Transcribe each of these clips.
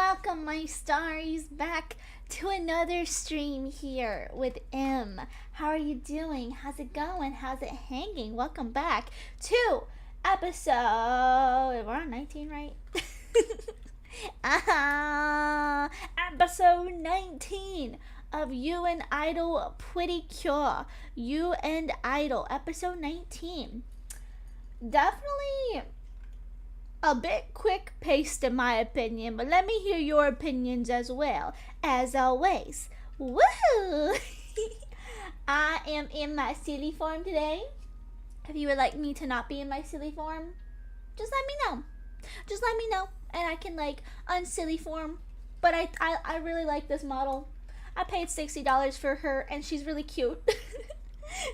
welcome my starries back to another stream here with M. How are you doing? How's it going? How's it hanging? Welcome back to episode, we're on 19, right? Episode 19 of You and Idol Precure. You and Idol, episode 19. Definitely a bit quick paced in my opinion, but let me hear your opinions as well. As always, woohoo! I am in my silly form today. If you would like me to not be in my silly form, just let me know. Just let me know, and I can unsilly form. But I really like this model. I paid $60 for her, and she's really cute.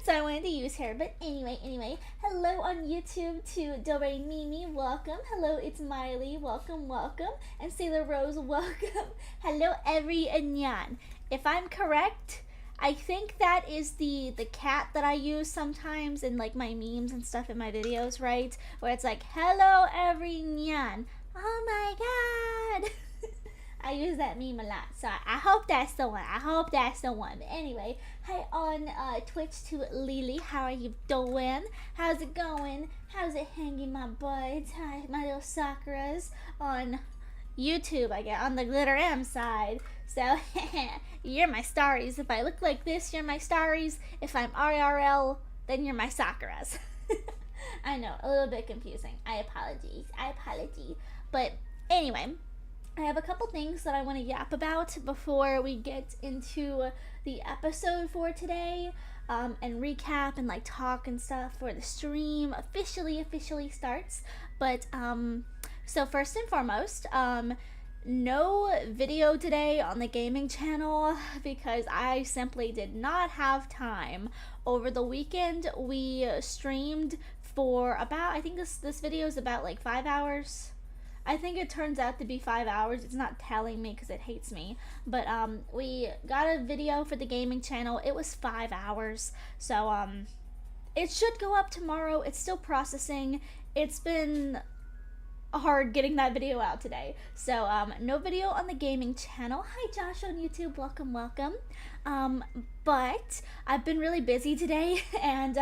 So I wanted to use her. But anyway, hello on YouTube to Doreen Mimi, welcome. Hello, it's Miley, welcome. And Sailor Rose, welcome. Hello, every Anyan. If I'm correct, I think that is the cat that I use sometimes in my memes and stuff in my videos, right? Where it's like, hello, every Nyan. Oh my god. I use that meme a lot, so I hope that's the one. But anyway, hi on Twitch to Lily. How are you doing? How's it going? How's it hanging, my buds? Hi, my little Sakuras on YouTube, I guess, on the Glitter M side. So, you're my starries. If I look like this, you're my starries. If I'm IRL, then you're my Sakuras. I know, a little bit confusing. I apologize. But anyway, I have a couple things that I want to yap about before we get into the episode for today, and recap and talk and stuff for the stream officially starts. But so first and foremost, no video today on the gaming channel because I simply did not have time. Over the weekend we streamed for about, I think this video is about 5 hours. I think it turns out to be 5 hours. It's not telling me because it hates me. But we got a video for the gaming channel. It was 5 hours. So it should go up tomorrow. It's still processing. It's been hard getting that video out today. So no video on the gaming channel. Hi Josh on YouTube. Welcome. But I've been really busy today, and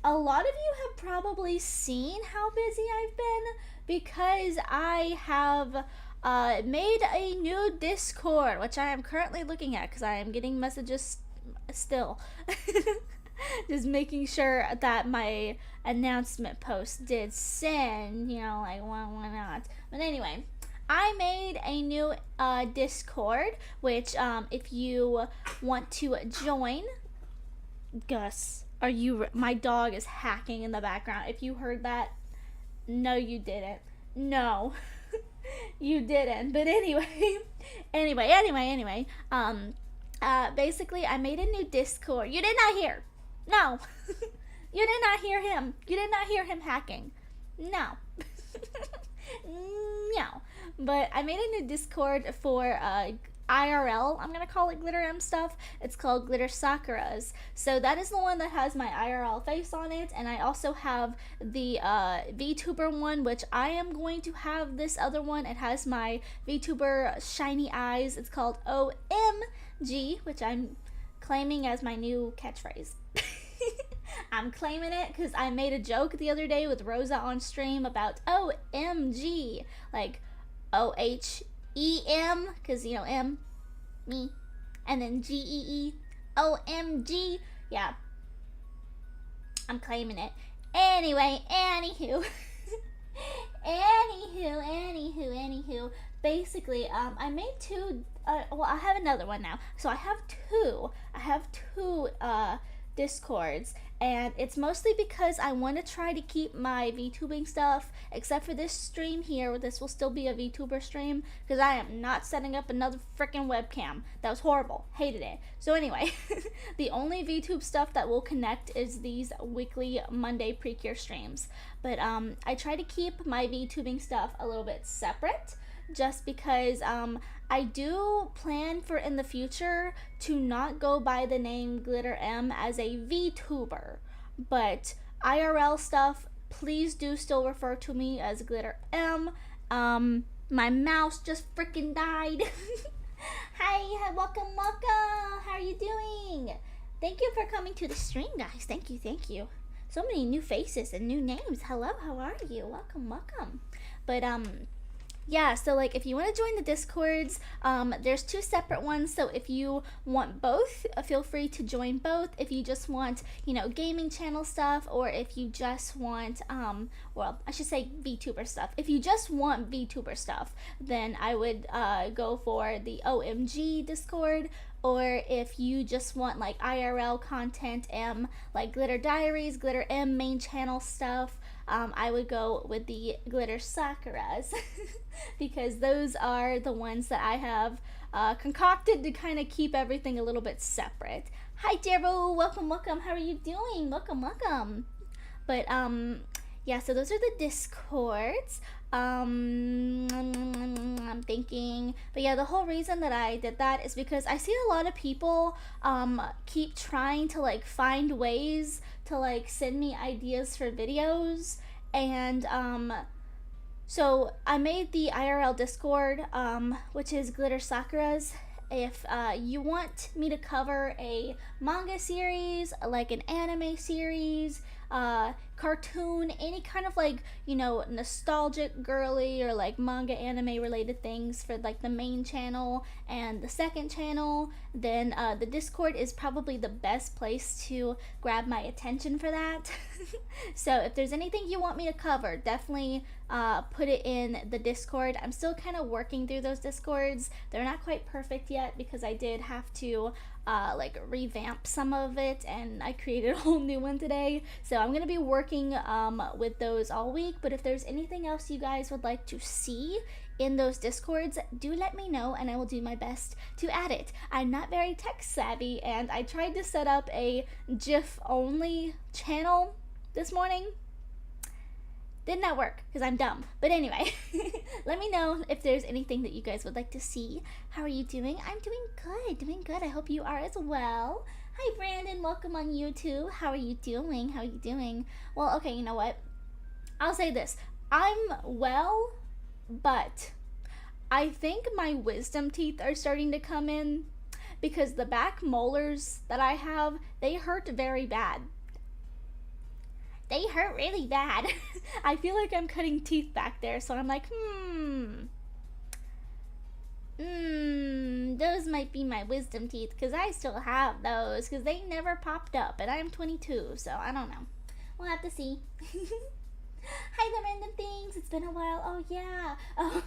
a lot of you have probably seen how busy I've been because I have made a new Discord, which I am currently looking at because I am getting messages still. Just making sure that my announcement post did send, why not? But anyway, I made a new Discord, which if you want to join, Gus, my dog is hacking in the background. If you heard that, no, you didn't. No, you didn't. But anyway, basically, I made a new Discord. You did not hear. No, you did not hear him. You did not hear him hacking. No. No. But I made a new Discord for IRL, I'm gonna call it Glitter M stuff. It's called Glitter Sakuras. So that is the one that has my IRL face on it, and I also have the VTuber one, which I am going to have this other one. It has my VTuber shiny eyes. It's called OMG, which I'm claiming as my new catchphrase. I'm claiming it because I made a joke the other day with Rosa on stream about OMG, like OHEM, because M, me, and then GEE, OMG. Yeah, I'm claiming it. Anyway, anywho, basically, I made two. Well, I have another one now. So I have two Discords, and it's mostly because I want to try to keep my VTubing stuff, except for this stream here. This will still be a VTuber stream because I am not setting up another freaking webcam. That was horrible. Hated it. So anyway, the only VTube stuff that will connect is these weekly Monday Precure streams. But I try to keep my VTubing stuff a little bit separate, just because I do plan for in the future to not go by the name Glitter M as a VTuber, but IRL stuff, please do still refer to me as Glitter M. My mouse just freaking died. Hi, welcome, welcome. How are you doing? Thank you for coming to the stream, guys. Thank you, thank you. So many new faces and new names. Hello, how are you? Welcome, welcome. But yeah, so like if you want to join the discords, there's two separate ones. So if you want both, feel free to join both. If you just want, you know, gaming channel stuff, or if you just want well, I should say VTuber stuff. If you just want VTuber stuff, then I would go for the OMG discord. Or if you just want like IRL content, like Glitter Diaries, Glitter M main channel stuff, I would go with the Glitter Sakuras because those are the ones that I have concocted to kind of keep everything a little bit separate. Hi, Jero. Welcome, welcome. How are you doing? Welcome, welcome. But yeah, so those are the discords. I'm thinking, but yeah, the whole reason that I did that is because I see a lot of people keep trying to like find ways to like send me ideas for videos, and so I made the IRL Discord, which is Glitter Sakura's. If you want me to cover a manga series, like an anime series, cartoon, any kind of like, you know, nostalgic girly or like manga anime related things for like the main channel and the second channel, then the Discord is probably the best place to grab my attention for that. So if there's anything you want me to cover, definitely put it in the Discord. I'm still kind of working through those Discords. They're not quite perfect yet because I did have to like revamp some of it, and I created a whole new one today. So I'm gonna be working with those all week. But if there's anything else you guys would like to see in those Discords, do let me know and I will do my best to add it. I'm not very tech savvy, and I tried to set up a GIF only channel this morning. Did not work because I'm dumb. But anyway, let me know if there's anything that you guys would like to see. How are you doing? I'm doing good, doing good. I hope you are as well. Hi, Brandon. Welcome on YouTube. How are you doing? How are you doing? Well, okay, you know what? I'll say this. I'm well, but I think my wisdom teeth are starting to come in because the back molars that I have, they hurt very bad. They hurt really bad. I feel like I'm cutting teeth back there, so I'm like, those might be my wisdom teeth, because I still have those, because they never popped up, and I'm 22, so I don't know. We'll have to see. Hi, the random things. It's been a while. Oh, yeah. Oh,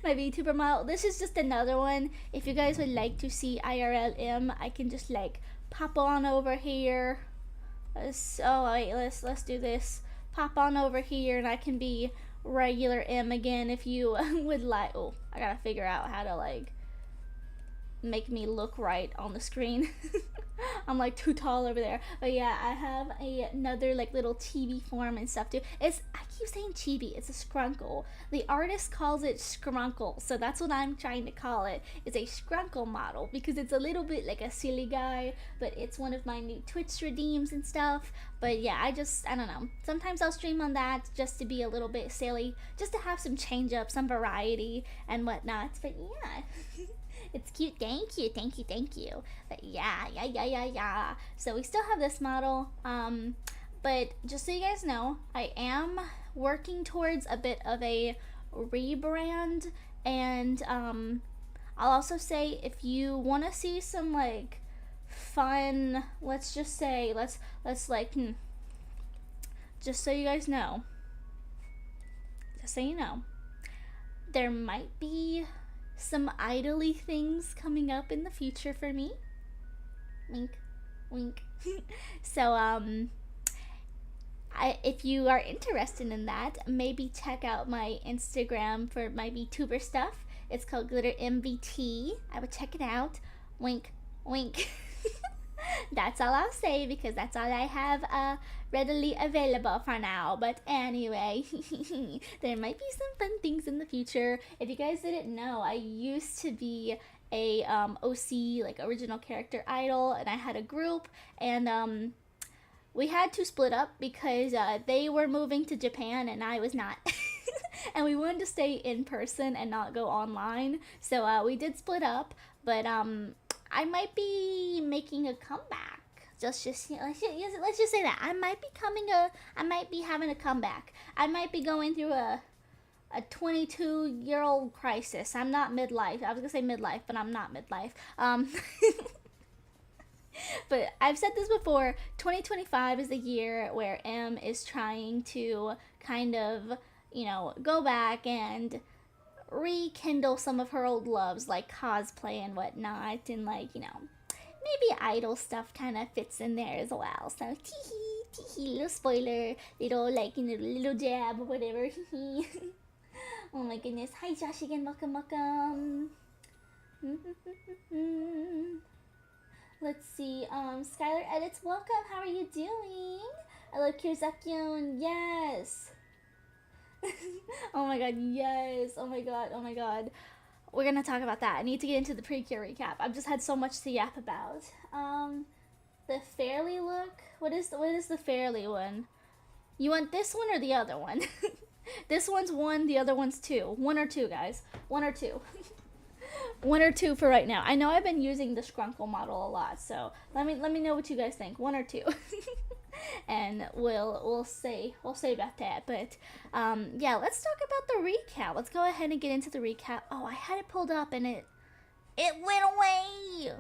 my VTuber model. This is just another one. If you guys would like to see IRLM, I can just, like, pop on over here. Let's do this. Pop on over here, and I can be regular M again if you would like. Oh, I gotta figure out how to like make me look right on the screen. I'm like too tall over there. But yeah, I have another like little chibi form and stuff too. I keep saying chibi, it's a scrunkle. The artist calls it scrunkle, so that's what I'm trying to call it. It's a scrunkle model because it's a little bit like a silly guy, but it's one of my new Twitch redeems and stuff. But yeah, I don't know. Sometimes I'll stream on that just to be a little bit silly, just to have some change up, some variety and whatnot. But yeah. It's cute. Thank you, thank you, thank you. But yeah. So we still have this model. But just so you guys know, I am working towards a bit of a rebrand, and I'll also say if you want to see some like fun, let's just say let's like just so you guys know, just so you know, there might be some idly things coming up in the future for me. Wink, wink. So, if you are interested in that, maybe check out my Instagram for my VTuber stuff. It's called Glitter MVT. I would check it out. Wink, wink. That's all I'll say because that's all I have readily available for now. But anyway, there might be some fun things in the future. If you guys didn't know, I used to be a OC, like original character idol, and I had a group, and we had to split up because they were moving to Japan and I was not. And we wanted to stay in person and not go online. So we did split up, but I might be making a comeback. Let's just say that I might be having a comeback. I might be going through a 22-year-old crisis. I'm not midlife. I was gonna say midlife, but I'm not midlife. But I've said this before. 2025 is the year where M is trying to kind of, go back and rekindle some of her old loves, like cosplay and whatnot, and maybe idol stuff kind of fits in there as well. So tee hee, little spoiler, little jab or whatever. Oh my goodness. Hi Josh again, welcome. Let's see. Skylar Edits, welcome. How are you doing? I love Kirzakyun. Yes. Oh my god, yes. Oh my god. We're gonna talk about that. I need to get into the Precure recap. I've just had so much to yap about. The Fairly look. What is the Fairly one? You want this one or the other one? This one's 1, the other one's 2. 1 or 2, guys. 1 or 2. 1 or 2 for right now. I know I've been using the Scrunkle model a lot, so let me know what you guys think. 1 or 2. And we'll say about that. But yeah, let's talk about the recap. Let's go ahead and get into the recap. Oh, I had it pulled up and it went away.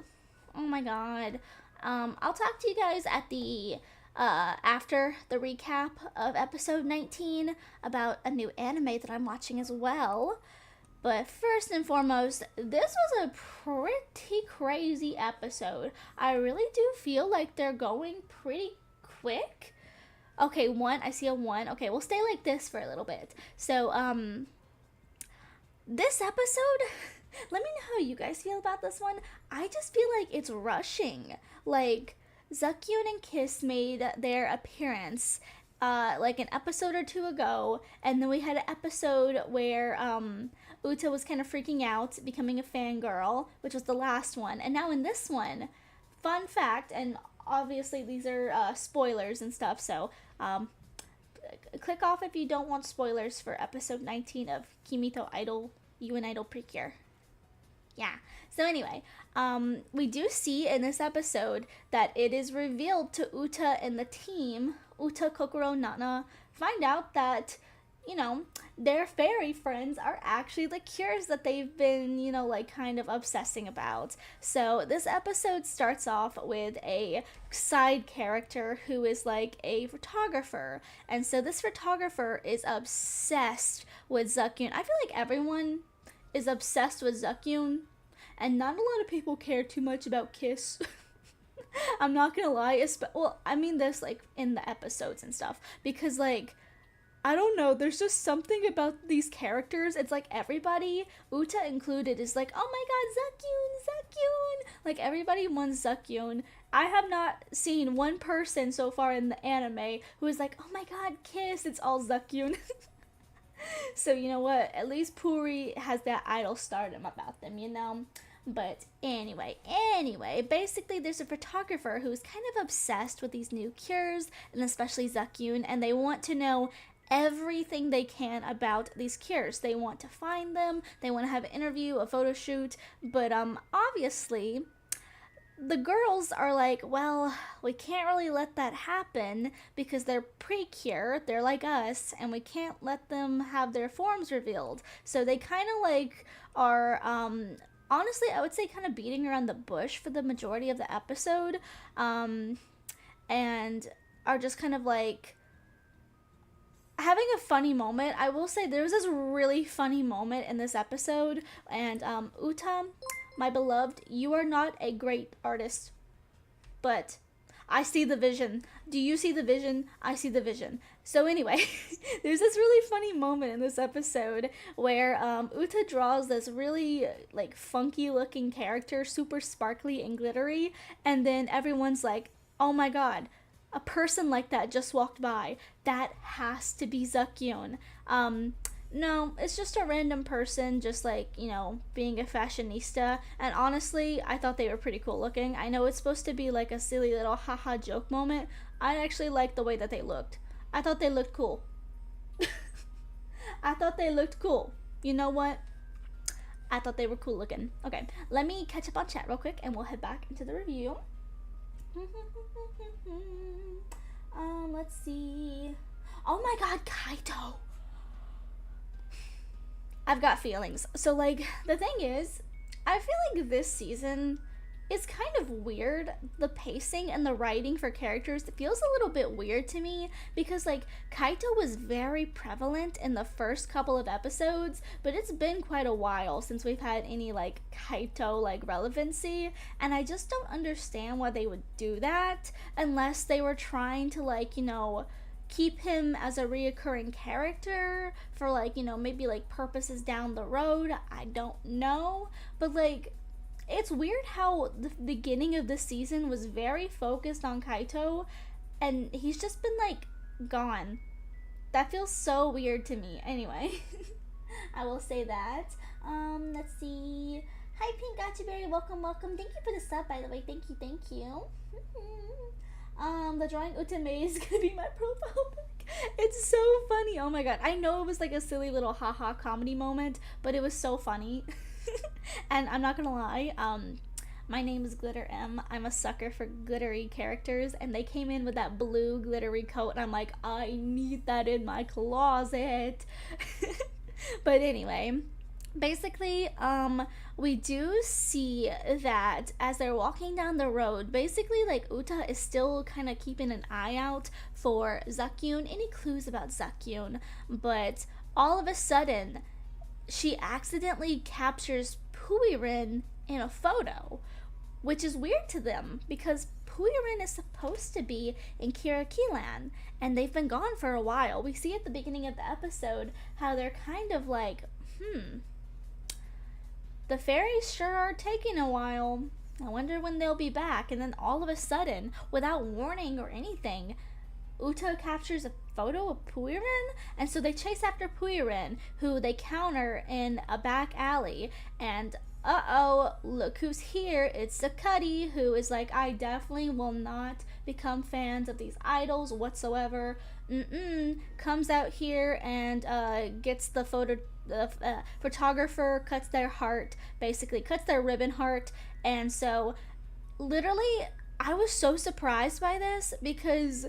Oh my god. I'll talk to you guys at the after the recap of episode 19 about a new anime that I'm watching as well. But first and foremost, this was a pretty crazy episode. I really do feel like they're going pretty quick. Okay, 1. I see a 1. Okay, we'll stay like this for a little bit. So, this episode, let me know how you guys feel about this one. I just feel like it's rushing. Like, Zakyun and Kiss made their appearance like an episode or 2 ago, and then we had an episode where Uta was kind of freaking out, becoming a fangirl, which was the last one. And now in this one, fun fact, and obviously these are spoilers and stuff, so click off if you don't want spoilers for episode 19 of Kimito Idol, UN Idol Precure. Yeah. So anyway, we do see in this episode that it is revealed to Uta and the team, Uta, Kokoro, Nana, find out that, their fairy friends are actually the cures that they've been, kind of obsessing about. So this episode starts off with a side character who is like a photographer. And so this photographer is obsessed with Zakyun. I feel like everyone is obsessed with Zakyun, and not a lot of people care too much about Kiss. I'm not gonna lie. I mean this like in the episodes and stuff, because like, I don't know, there's just something about these characters. It's like everybody, Uta included, is like, oh my god, Zakyun. Like everybody wants Zakyun. I have not seen one person so far in the anime who is like, oh my god, Kiss. It's all Zakyun. So you know what? At least Puri has that idol stardom about them, But anyway, basically there's a photographer who's kind of obsessed with these new cures, and especially Zakyun, and they want to know everything they can about these cures. They want to find them, they want to have an interview, a photo shoot, but obviously the girls are like, well, we can't really let that happen because they're Precure, they're like us, and we can't let them have their forms revealed. So they kind of like are honestly, I would say kind of beating around the bush for the majority of the episode, and are just kind of like having a funny moment. I will say there was this really funny moment in this episode, and Uta, my beloved, you are not a great artist, but I see the vision. Do you see the vision? I see the vision. So anyway, there's this really funny moment in this episode where Uta draws this really like funky looking character, super sparkly and glittery, and then everyone's like, oh my god, a person like that just walked by. That has to be Zakyun. No, it's just a random person just like, being a fashionista. And honestly, I thought they were pretty cool looking. I know it's supposed to be like a silly little haha joke moment. I actually liked the way that they looked. I thought they looked cool. I thought they looked cool. You know what? I thought they were cool looking. Okay, let me catch up on chat real quick and we'll head back into the review. Let's see. Oh my god, Kaito. I've got feelings. So, like, the thing is, I feel like this season is kind of weird. The pacing and the writing for characters feels a little bit weird to me because, like, Kaito was very prevalent in the first couple of episodes, but it's been quite a while since we've had any, like, Kaito, like, relevancy, and I just don't understand why they would do that unless they were trying to, like, keep him as a reoccurring character for, like, maybe, like, purposes down the road. I don't know. But, like, it's weird how the beginning of the season was very focused on Kaito, and he's just been, like, gone. That feels so weird to me. Anyway, I will say that. Let's see. Hi, Pink Gotchaberry. Welcome, welcome. Thank you for the sub, by the way. Thank you, thank you. The drawing Utame is gonna be my profile pic. It's so funny. Oh my god. I know it was like a silly little haha comedy moment, but it was so funny. And I'm not gonna lie, my name is Glitter M. I'm a sucker for glittery characters, and they came in with that blue glittery coat, and I'm like, I need that in my closet. But anyway, basically, we do see that as they're walking down the road, basically, like, Uta is still kind of keeping an eye out for Zakyun, any clues about Zakyun, but all of a sudden, she accidentally captures Puirin in a photo, which is weird to them because Puirin is supposed to be in Kirakilan, and they've been gone for a while. We see at the beginning of the episode how they're kind of like, the fairies sure are taking a while. I wonder when they'll be back. And then all of a sudden, without warning or anything, Uta captures a photo of Puirin, and so they chase after Puirin, who they counter in a back alley, and look who's here. It's Sakudi, who is like, I definitely will not become fans of these idols whatsoever. Comes out here and gets the photographer cuts their heart, basically cuts their ribbon heart. And so literally I was so surprised by this because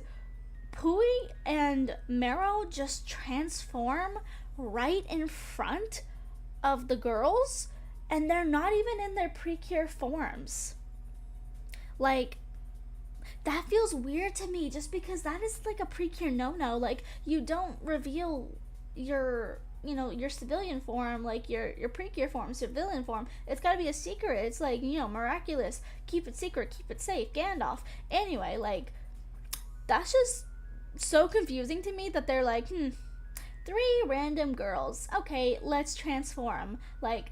Pui and Mero just transform right in front of the girls, and they're not even in their Precure forms. Like, that feels weird to me just because that is like a Precure no-no. Like, you don't reveal your civilian form, like your Precure form, civilian form. It's got to be a secret. It's like, miraculous. Keep it secret, keep it safe, Gandalf. Anyway, like, that's just so confusing to me that they're like, 3 random girls. Okay, let's transform. Like,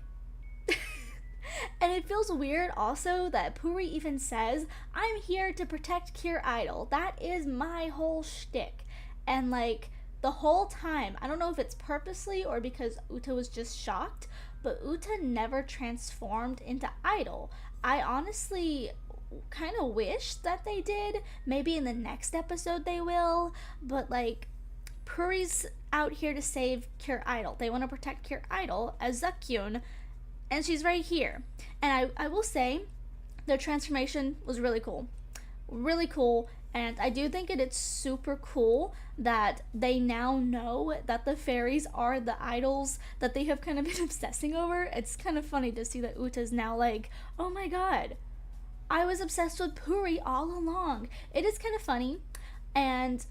and it feels weird also that Puri even says, I'm here to protect Cure Idol. That is my whole shtick. And, like, the whole time, I don't know if it's purposely or because Uta was just shocked, but Uta never transformed into Idol. I honestly kind of wish that they did. Maybe in the next episode they will, but, like, Puri's out here to save Cure Idol. They want to protect Cure Idol as Zakyun, and she's right here. And I will say, their transformation was really cool. Really cool. And I do think it's super cool that they now know that the fairies are the idols that they have kind of been obsessing over. It's kind of funny to see that Uta's now like, oh my god, I was obsessed with Puri all along. It is kind of funny. And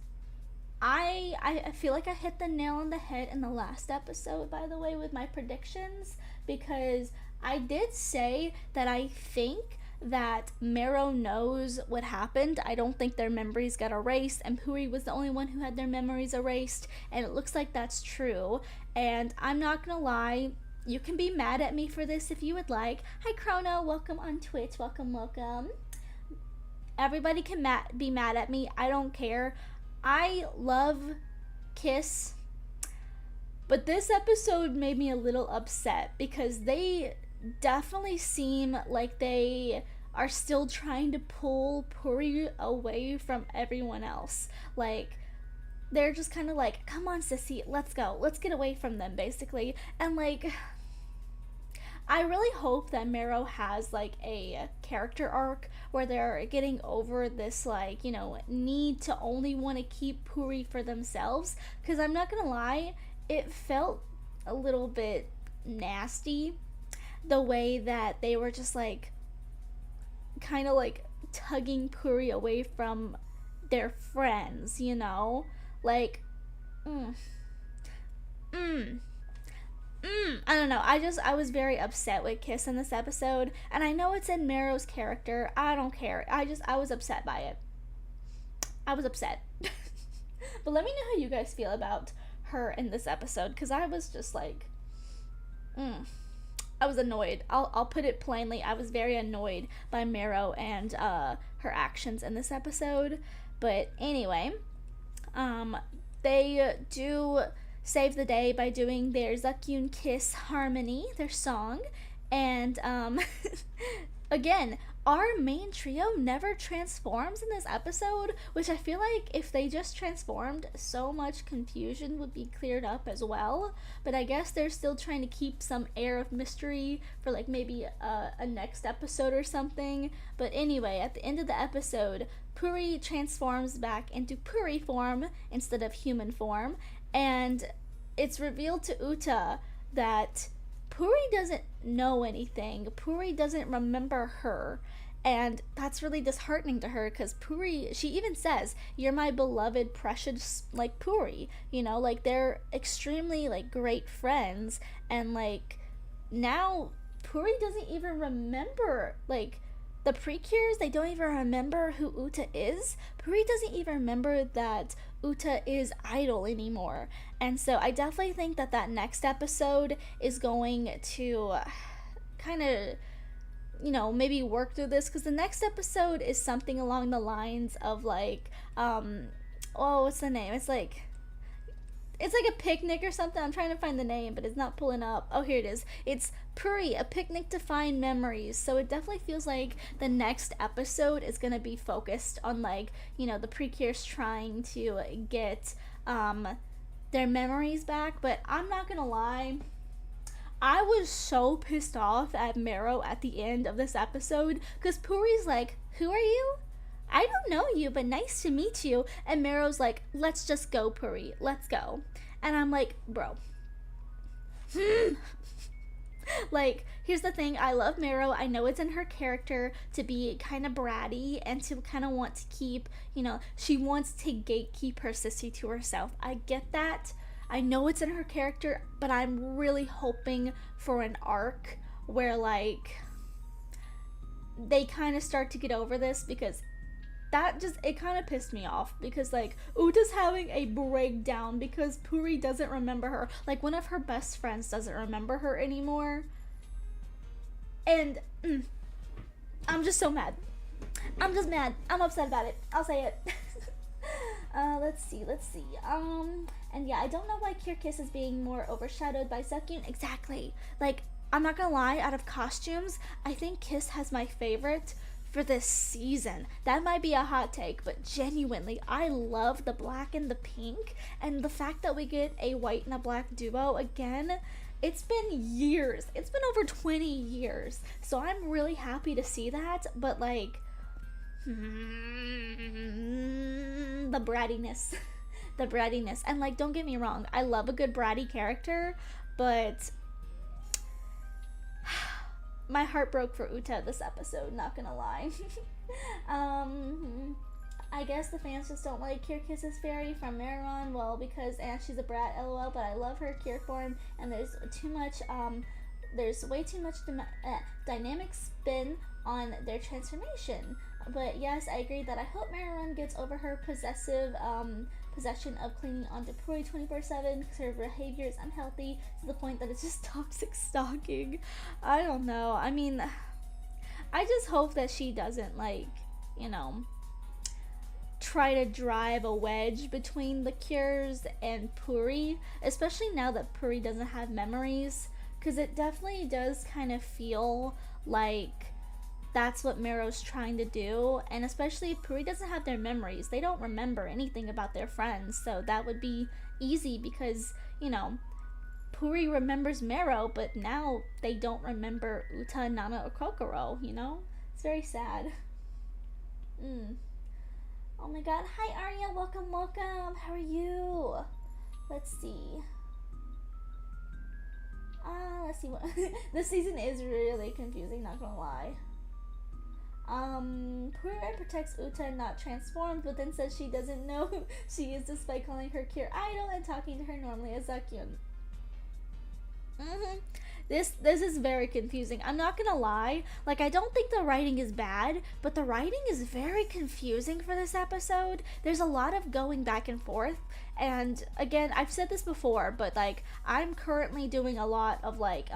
I feel like I hit the nail on the head in the last episode, by the way, with my predictions, because I did say that I think that Mero knows what happened. I don't think their memories got erased, and Puri was the only one who had their memories erased, and it looks like that's true. And I'm not gonna lie, you can be mad at me for this if you would like. Hi Chrono, welcome on Twitch, welcome. Everybody can be mad at me, I don't care. I love Kiss, but this episode made me a little upset because they definitely seem like they are still trying to pull Puri away from everyone else. Like, they're just kind of like, come on, sissy, let's go. Let's get away from them, basically. And like, I really hope that Marrow has like a character arc where they're getting over this like, need to only want to keep Puri for themselves. Because I'm not gonna lie, it felt a little bit nasty the way that they were just like kind of like tugging Puri away from their friends, Like, mm, mm, I don't know. I was very upset with Kiss in this episode, and I know it's in Marrow's character. I don't care. I was upset by it. I was upset. But let me know how you guys feel about her in this episode, because I was just like, I was annoyed. I'll put it plainly. I was very annoyed by Marrow and her actions in this episode. But anyway, they do save the day by doing their Zakyun Kiss harmony, their song, and again, our main trio never transforms in this episode, which I feel like if they just transformed, so much confusion would be cleared up as well. But I guess they're still trying to keep some air of mystery for like maybe a next episode or something. But anyway, at the end of the episode, Puri transforms back into Puri form instead of human form, and it's revealed to Uta that Puri doesn't know anything. Puri doesn't remember her. And that's really disheartening to her because Puri, she even says, "You're my beloved, precious, like Puri." Like they're extremely like great friends. And like now Puri doesn't even remember like the Precures. They don't even remember who Uta is. Puri doesn't even remember that Uta is idol anymore. And so I definitely think that next episode is going to kind of maybe work through this, because the next episode is something along the lines of like what's the name, it's like a picnic or something. I'm trying to find the name, but it's not pulling up. Oh, here it is. It's Puri, a picnic to find memories. So it definitely feels like the next episode is going to be focused on like, the Precures trying to get their memories back. But I'm not going to lie, I was so pissed off at Marrow at the end of this episode because Puri's like, "Who are you? I don't know you, but nice to meet you." And Marrow's like, "Let's just go, Puri. Let's go." And I'm like, bro. Like, here's the thing. I love Marrow. I know it's in her character to be kind of bratty and to kind of want to keep, she wants to gatekeep her sissy to herself. I get that. I know it's in her character, but I'm really hoping for an arc where, like, they kind of start to get over this, because it kind of pissed me off, because, like, Uta's having a breakdown because Puri doesn't remember her. Like, one of her best friends doesn't remember her anymore. And, I'm just so mad. I'm just mad. I'm upset about it. I'll say it. Let's see. And yeah, I don't know why Cure Kiss is being more overshadowed by Zakyun. Exactly. Like, I'm not gonna lie, out of costumes, I think Kiss has my favorite for this season. That might be a hot take, but genuinely, I love the black and the pink, and the fact that we get a white and a black duo again. It's been years. It's been over 20 years. So I'm really happy to see that, but like, the brattiness. The brattiness. And like, don't get me wrong, I love a good bratty character, but my heart broke for Uta this episode, not gonna lie. I guess the fans just don't like Cure Kiss's fairy from Maron, well, because she's a brat, lol, but I love her Cure form, and there's way too much dynamic spin on their transformation. But yes, I agree that I hope Maron gets over her possession of clinging onto Puri 24/7, because her behavior is unhealthy to the point that it's just toxic stalking. I don't know. I mean, I just hope that she doesn't, like, try to drive a wedge between the Cures and Puri, especially now that Puri doesn't have memories, because it definitely does kind of feel like that's what Mero's trying to do. And especially Puri doesn't have their memories. They don't remember anything about their friends. So that would be easy because, Puri remembers Mero, but now they don't remember Uta, Nana, or Kokoro, It's very sad. Mm. Oh my god. Hi, Arya. Welcome, welcome. How are you? Let's see. Let's see what. This season is really confusing, not gonna lie. Puri protects Uta, not transformed, but then says she doesn't know who she is despite calling her Cure idol and talking to her normally as Zakyun. This is very confusing. I'm not gonna lie. Like, I don't think the writing is bad, but the writing is very confusing for this episode. There's a lot of going back and forth. And again, I've said this before, but like, I'm currently doing a lot of like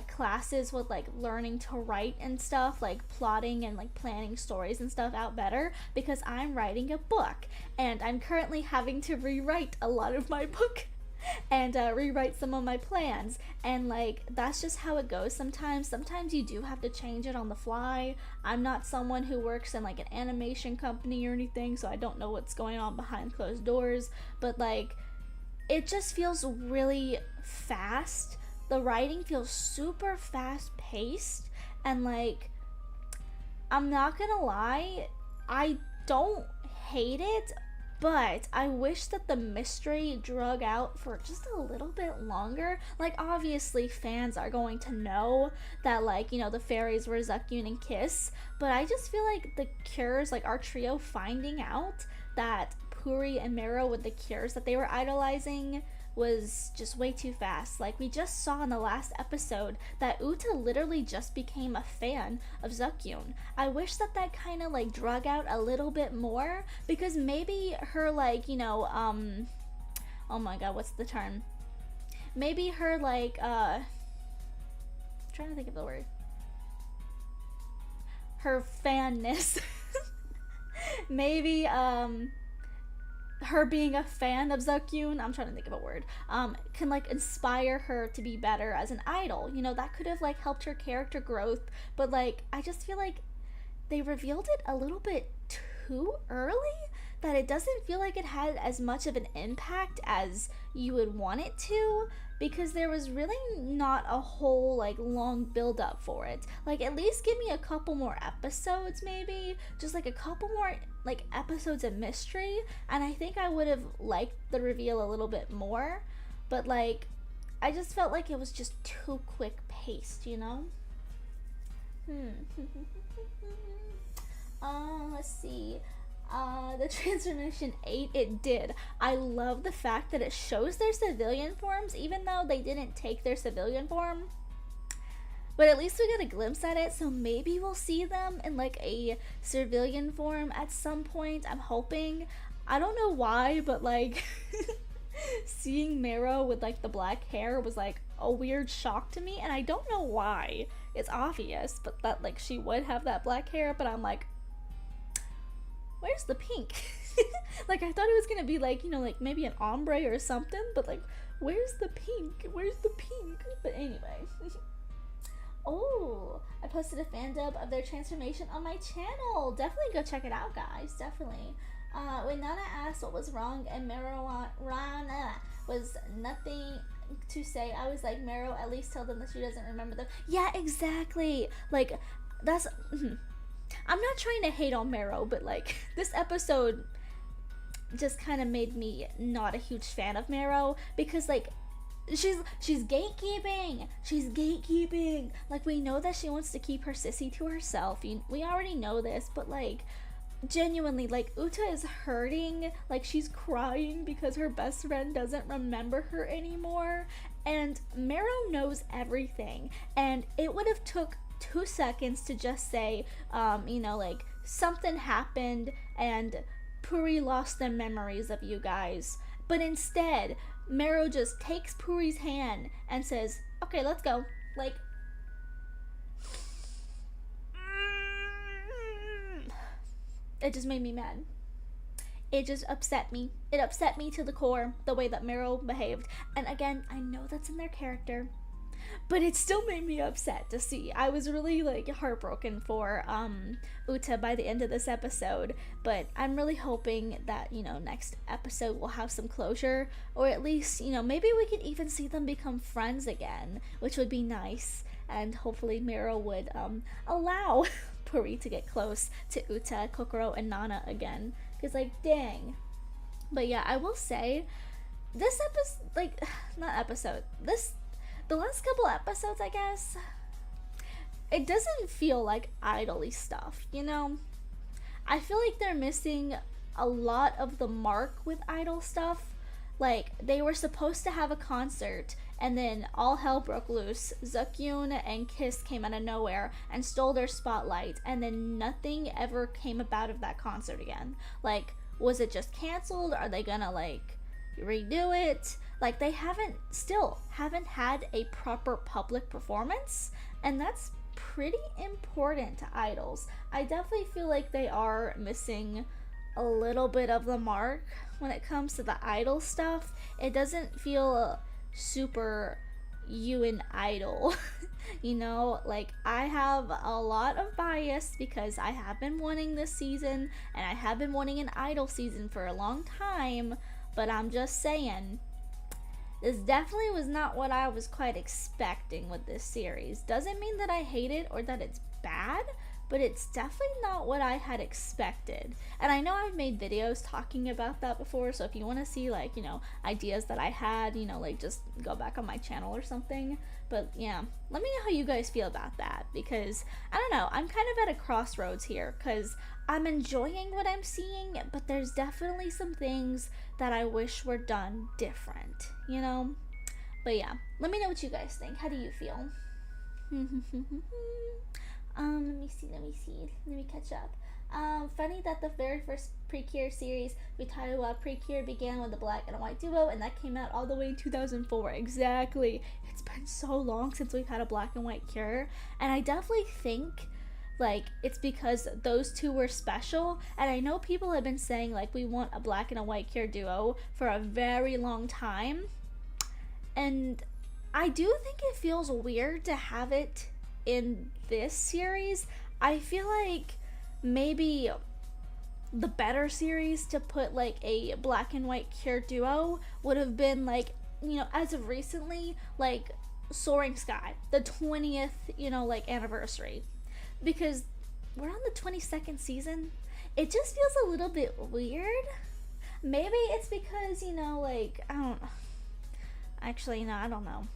classes with like learning to write and stuff, like plotting and like planning stories and stuff out better because I'm writing a book and I'm currently having to rewrite a lot of my book and rewrite some of my plans, and like that's just how it goes sometimes. Sometimes you do have to change it on the fly. I'm not someone who works in like an animation company or anything, so I don't know what's going on behind closed doors, but like it just feels really fast. The writing feels super fast paced, and like I'm not gonna lie, I don't hate it, but I wish that the mystery drug out for just a little bit longer. Like, obviously fans are going to know that, like, the fairies were Zakyun and Kiss, but I just feel like the Cures, like our trio finding out that Puri and Mero with the Cures that they were idolizing was just way too fast. Like, we just saw in the last episode that Uta literally just became a fan of Zakyun. I wish that kind of like drug out a little bit more, because maybe her like, oh my god, what's the term? Maybe her like, trying to think of the word. Her fanness. Maybe, her being a fan of Zakyun, I'm trying to think of a word, can like inspire her to be better as an idol. That could have like helped her character growth, but like I just feel like they revealed it a little bit too early, that it doesn't feel like it had as much of an impact as you would want it to, because there was really not a whole like long build up for it. Like, at least give me a couple more episodes, maybe just like a couple more like episodes of mystery, and I think I would have liked the reveal a little bit more. But like, I just felt like it was just too quick paced, Let's see. The transformation 8, it did. I love the fact that it shows their civilian forms, even though they didn't take their civilian form. But at least we got a glimpse at it, so maybe we'll see them in like a civilian form at some point. I'm hoping. I don't know why, but like seeing Mero with like the black hair was like a weird shock to me, and I don't know why. It's obvious, but that like she would have that black hair, but I'm like, where's the pink? Like, I thought it was gonna be like, like maybe an ombre or something, but like, where's the pink? Where's the pink? But anyway. Oh, I posted a fan dub of their transformation on my channel. Definitely go check it out, guys. Definitely. When Nana asked what was wrong and Marijuana was nothing to say, I was like, Mero, at least tell them that she doesn't remember them. Yeah, exactly. Like, that's... I'm not trying to hate on Mero, but like, this episode just kind of made me not a huge fan of Mero, because like, she's gatekeeping. She's gatekeeping. Like, we know that she wants to keep her sissy to herself. We already know this, but like, genuinely, like, Uta is hurting. Like, she's crying because her best friend doesn't remember her anymore, and Mero knows everything, and it would have took 2 seconds to just say, like, something happened and Puri lost their memories of you guys. But instead, Mero just takes Puri's hand and says, okay, let's go. Like, it just made me mad. It just upset me. It upset me to the core, the way that Mero behaved. And again, I know that's in their character, But it still made me upset to see. I was really like heartbroken for Uta by the end of this episode, but I'm really hoping that, next episode will have some closure, or at least, maybe we could even see them become friends again, which would be nice. And hopefully Miro would allow Puri to get close to Uta, Kokoro, and Nana again. Because, like, dang. But yeah, I will say, this episode, like, not episode, the last couple episodes, I guess, it doesn't feel like idol-y stuff, I feel like they're missing a lot of the mark with idol stuff. Like, they were supposed to have a concert, and then all hell broke loose. Zukyun and Kiss came out of nowhere and stole their spotlight, and then nothing ever came about of that concert again. Like, was it just canceled? Are they gonna, like, redo it? Like, they still haven't had a proper public performance, and that's pretty important to idols. I definitely feel like they are missing a little bit of the mark when it comes to the idol stuff. It doesn't feel super UN idol. Like, I have a lot of bias because I have been wanting this season, and I have been wanting an idol season for a long time, but I'm just saying, this definitely was not what I was quite expecting with this series. Doesn't mean that I hate it or that it's bad, but it's definitely not what I had expected. And I know I've made videos talking about that before, so if you want to see, like, ideas that I had, like, just go back on my channel or something. But yeah, let me know how you guys feel about that, because I don't know, I'm kind of at a crossroads here, because I'm enjoying what I'm seeing, but there's definitely some things that I wish were done different, But yeah, let me know what you guys think. How do you feel? Let me catch up. Funny that the very first Precure series we titled Precure began with a black and a white duo, and that came out all the way in 2004. Exactly. It's been so long since we've had a black and white Cure, and I definitely think, like, it's because those two were special. And I know people have been saying, like, we want a black and a white Cure duo for a very long time, and I do think it feels weird to have it in this series. I feel like maybe the better series to put, like, a black and white Cure duo would have been, like, as of recently, like, Soaring Sky, the 20th, like, anniversary. Because we're on the 22nd season. It just feels a little bit weird. Maybe it's because, like, I don't know. Actually, no, I don't know.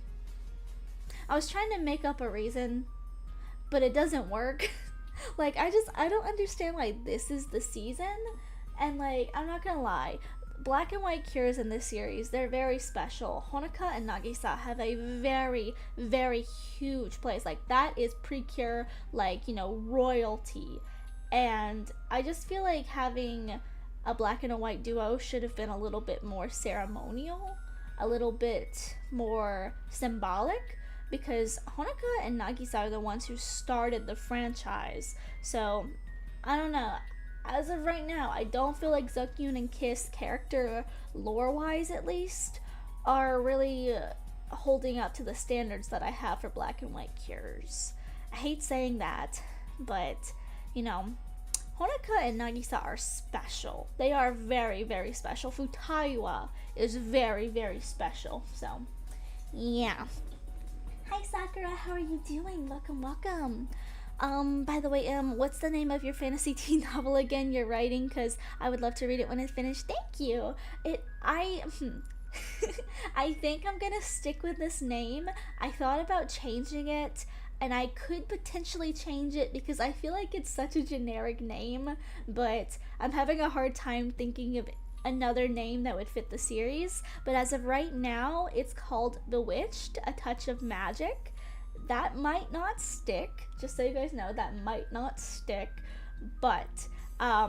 I was trying to make up a reason, but it doesn't work. Like, I don't understand why this is the season. And, like, I'm not gonna lie, black and white Cures in this series, they're very special. Honoka and Nagisa have a very, very huge place. Like, that is Precure, like, royalty. And I just feel like having a black and a white duo should have been a little bit more ceremonial, a little bit more symbolic, because Honoka and Nagisa are the ones who started the franchise. So, I don't know. As of right now, I don't feel like Zukyun and Kiss, character lore-wise at least, are really holding up to the standards that I have for black and white Cures. I hate saying that, but, Honoka and Nagisa are special. They are very, very special. Futaiwa is very, very special. So, yeah. Hi Sakura, how are you doing? Welcome, welcome. By the way, what's the name of your fantasy teen novel again you're writing? Because I would love to read it when it's finished. Thank you. I think I'm gonna stick with this name. I thought about changing it, and I could potentially change it because I feel like it's such a generic name, but I'm having a hard time thinking of another name that would fit the series. But as of right now, it's called Bewitched, A Touch of Magic. That might not stick, just so you guys know, that might not stick, but I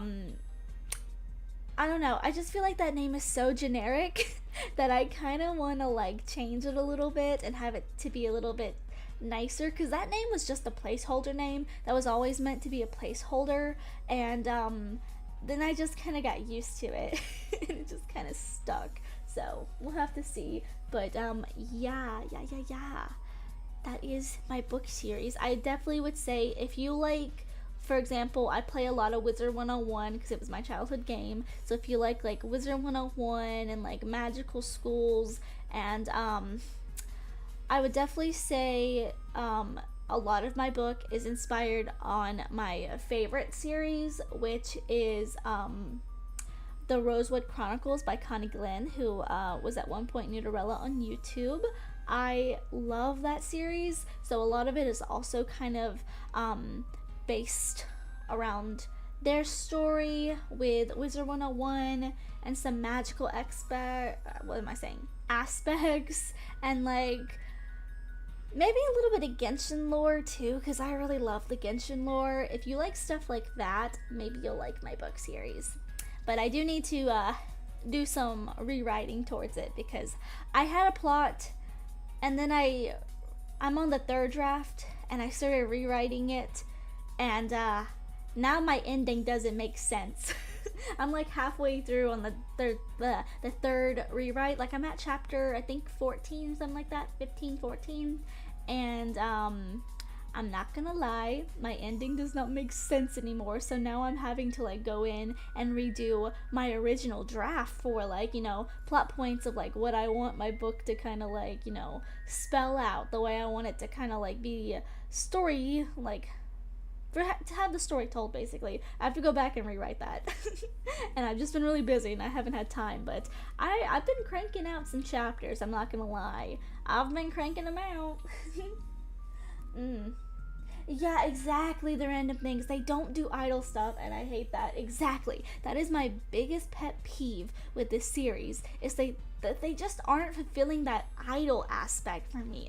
don't know, I just feel like that name is so generic that I kind of want to, like, change it a little bit and have it to be a little bit nicer, because that name was just a placeholder name that was always meant to be a placeholder, and then I just kind of got used to it and it just kind of stuck. So we'll have to see, but yeah. that is my book series. I definitely would say if you like, for example, I play a lot of Wizard 101 because it was my childhood game. So if you like Wizard 101 and like magical schools, and I would definitely say a lot of my book is inspired on my favorite series, which is the Rosewood Chronicles by Connie Glenn, who was at one point Nudorella on YouTube. I love that series, so a lot of it is also kind of based around their story with Wizard 101 and some magical what am I saying? Aspects, and like maybe a little bit of Genshin lore too, because I really love the Genshin lore. If you like stuff like that, maybe you'll like my book series. But I do need to do some rewriting towards it because I had a plot, and then I'm on the third draft, and I started rewriting it, and now my ending doesn't make sense. I'm like halfway through on the third rewrite. Like I'm at chapter I think 14, something like that, 15, 14, and I'm not gonna lie, my ending does not make sense anymore. So now I'm having to like go in and redo my original draft for like, you know, plot points of like what I want my book to kind of like, you know, spell out, the way I want it to kind of like be a story, like to have the story told. Basically I have to go back and rewrite that. And I've just been really busy and I haven't had time, but I've been cranking out some chapters, I'm not gonna lie. I've been cranking them out. Yeah, exactly, the random things. They don't do idle stuff, and I hate that. Exactly. That is my biggest pet peeve with this series, is that they just aren't fulfilling that idol aspect for me.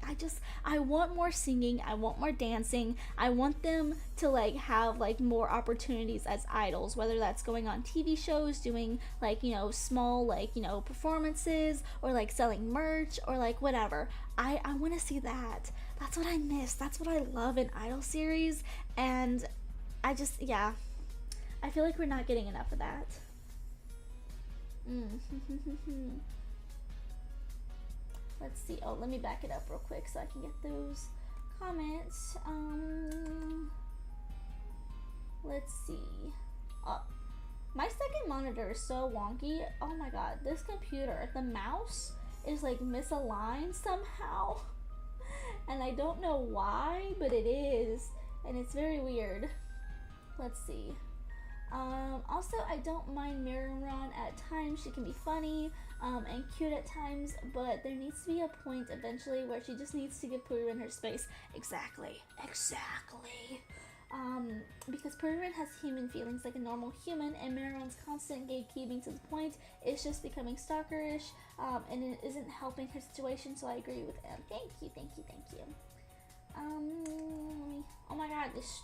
I want more singing, I want more dancing. I want them to like have like more opportunities as idols, whether that's going on TV shows, doing like, you know, small like, you know, performances, or like selling merch, or like whatever. I want to see that. That's what I miss. That's what I love in idol series, and I just, yeah, I feel like we're not getting enough of that. Let's see. Oh, let me back it up real quick so I can get those comments. Let's see. Oh, my second monitor is so wonky. Oh my god, this computer, the mouse is like misaligned somehow. And I don't know why, but it is. And it's very weird. Let's see. Also, I don't mind Miramron at times. She can be funny and cute at times, but there needs to be a point eventually where she just needs to give Puririn her space. Exactly. Because Puririn has human feelings like a normal human, and Miramron's constant gatekeeping to the point is just becoming stalkerish, and it isn't helping her situation, so I agree with him. Thank you. Oh my god, this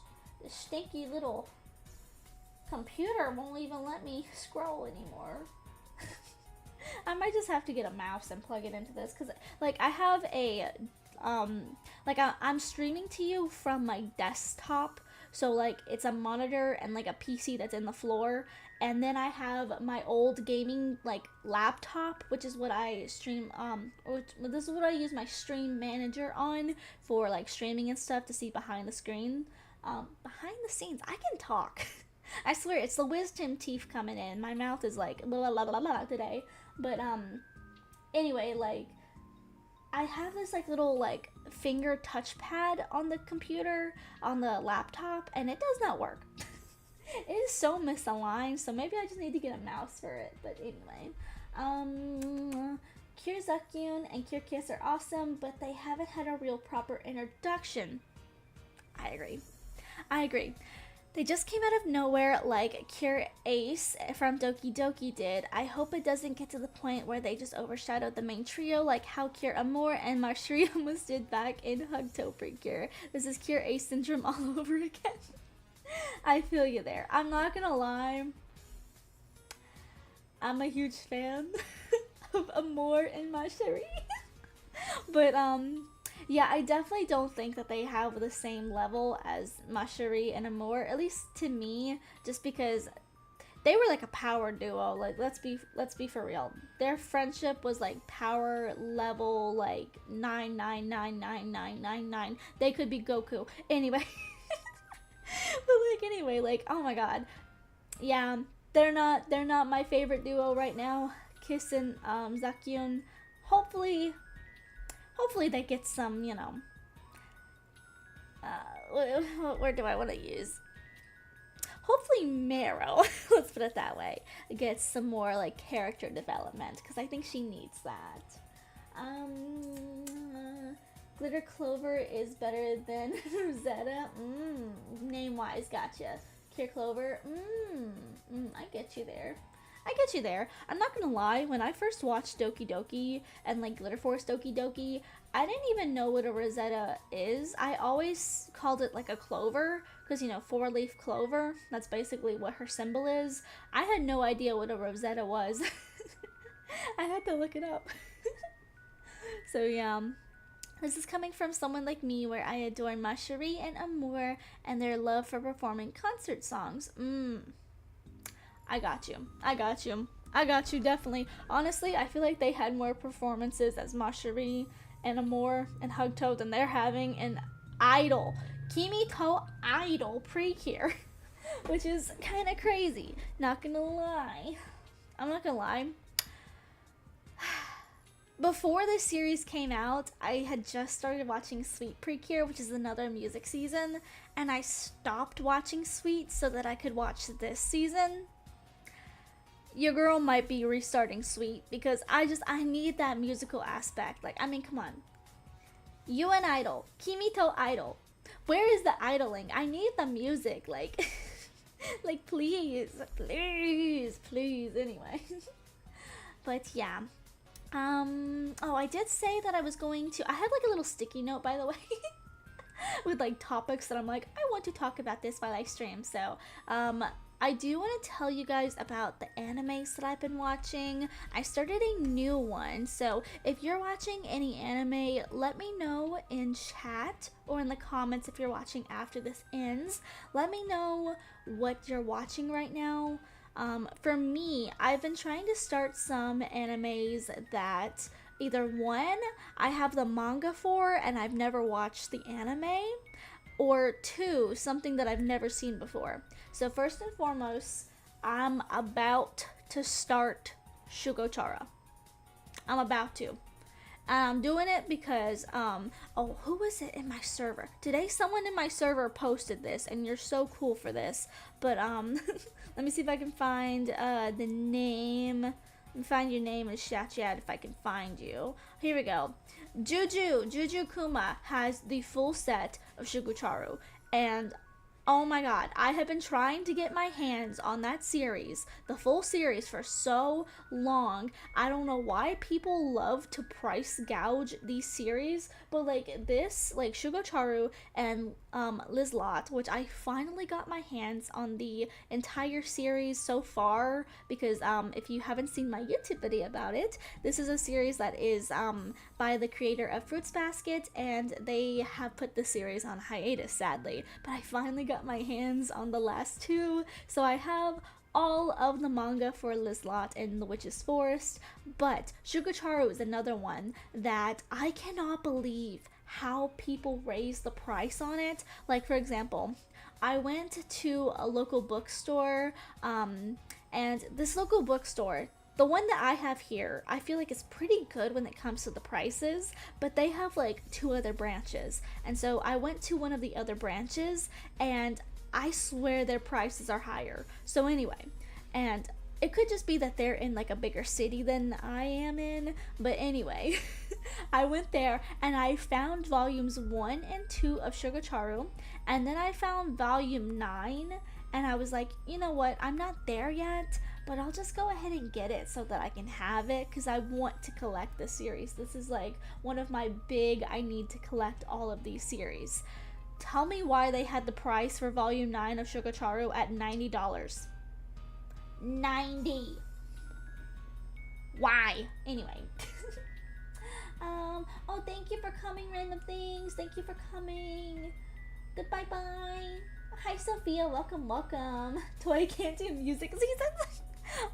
stinky little computer won't even let me scroll anymore. I might just have to get a mouse and plug it into this, because like I have a I'm streaming to you from my desktop, so like it's a monitor and like a PC that's in the floor, and then I have my old gaming like laptop, which is what I stream this is what I use my stream manager on for like streaming and stuff, to see behind the screen. Behind the scenes, I can talk. I swear, it's the wisdom teeth coming in. My mouth is like blah blah blah blah today. But anyway, like I have this like little like finger touchpad on the computer, on the laptop, and it does not work. It is so misaligned, so maybe I just need to get a mouse for it. But anyway, Kirzakyun and Kirkis are awesome, but they haven't had a real proper introduction. I agree. They just came out of nowhere like Cure Ace from Doki Doki did. I hope it doesn't get to the point where they just overshadowed the main trio like how Cure Amour and Marshri almost did back in Hugto Precure. This is Cure Ace syndrome all over again. I feel you there. I'm not gonna lie, I'm a huge fan of Amour and Marshri. But yeah, I definitely don't think that they have the same level as Mashiri and Amour, at least to me, just because they were like a power duo. Like let's be for real. Their friendship was like power level like 9999999. They could be Goku. Anyway, but like anyway, like oh my god, yeah, they're not my favorite duo right now. Kiss and Zakyun. Hopefully, hopefully they get some, you know. What word do I want to use? Hopefully Marrow, let's put it that way, gets some more like character development because I think she needs that. Glitter Clover is better than Rosetta. Name wise, gotcha. Clear Clover. I get you there. I get you there. I'm not gonna lie, when I first watched Doki Doki and like Glitter Force Doki Doki, I didn't even know what a Rosetta is. I always called it like a clover, because you know, 4-leaf clover, that's basically what her symbol is. I had no idea what a Rosetta was. I had to look it up. So yeah. This is coming from someone like me where I adore Macherie and Amour and their love for performing concert songs. I got you. I got you. I got you, definitely. Honestly, I feel like they had more performances as Macherie and Amour and Hugto than they're having in Idol. Kimito Idol Precure. Which is kind of crazy. Not gonna lie. I'm not gonna lie. Before this series came out, I had just started watching Sweet Precure, which is another music season, and I stopped watching Sweet so that I could watch this season. Your girl might be restarting Sweet because I need that musical aspect. Like, I mean, come on. UN Idol, Kimito Idol. Where is the idling? I need the music, like, like please, please, please. Anyway, but yeah. Oh, I did say that I was going to. I had like a little sticky note, by the way, with like topics that I'm like, I want to talk about this while I stream. So, I do want to tell you guys about the animes that I've been watching. I started a new one, so if you're watching any anime, let me know in chat or in the comments if you're watching after this ends. Let me know what you're watching right now. For me, I've been trying to start some animes that either one, I have the manga for and I've never watched the anime, or two, something that I've never seen before. So first and foremost, I'm about to start Shugochara. I'm about to. And I'm doing it because, oh, who was it in my server? Today someone in my server posted this, and you're so cool for this. But, let me see if I can find, the name. Let me find your name in chat if I can find you. Here we go. Juju Kuma has the full set of Shugocharu, and oh my god, I have been trying to get my hands on that series, the full series, for so long. I don't know why people love to price gouge these series, but like this, like Shugocharu and Lizlot, which I finally got my hands on the entire series so far, because if you haven't seen my YouTube video about it, this is a series that is by the creator of Fruits Basket, and they have put the series on hiatus, sadly, but I finally got my hands on the last two, so I have all of the manga for Lizlot and the Witch's Forest. But Shugocharu is another one that I cannot believe how people raise the price on it. Like, for example, I went to a local bookstore, and this local bookstore, the one that I have here, I feel like it's pretty good when it comes to the prices, but they have like 2 other branches. And so I went to one of the other branches, and I swear their prices are higher. So anyway, and it could just be that they're in like a bigger city than I am in, but anyway, I went there and I found volumes 1 and 2 of Shugocharu, and then I found volume 9, and I was like, you know what, I'm not there yet, but I'll just go ahead and get it so that I can have it, because I want to collect the series. This is like one of my big, I need to collect all of these series. Tell me why they had the price for volume 9 of Shugocharu at $90. 90. Why? Anyway. Oh, thank you for coming, Random Things. Thank you for coming. Goodbye, bye. Hi Sophia, welcome, welcome to I Can't Do Music season.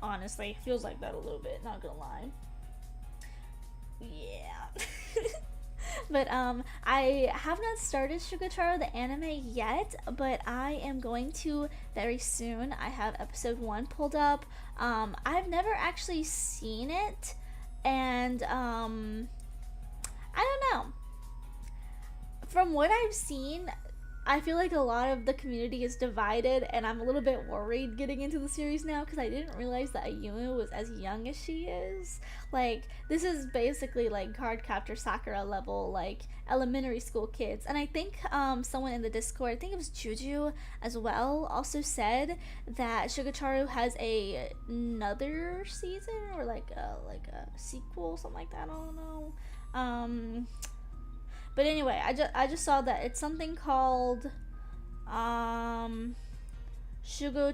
Honestly, feels like that a little bit, not gonna lie. Yeah. But I have not started Shugacharo the anime yet, but I am going to very soon. I have episode 1 pulled up. I've never actually seen it, and I don't know. From what I've seen, I feel like a lot of the community is divided, and I'm a little bit worried getting into the series now because I didn't realize that Ayumi was as young as she is. Like, this is basically like Cardcaptor Sakura level, like elementary school kids. And I think someone in the Discord, I think it was Juju as well, also said that Shugacharu has another season or like a sequel, something like that. I don't know. But anyway, I just saw that it's something called Shugo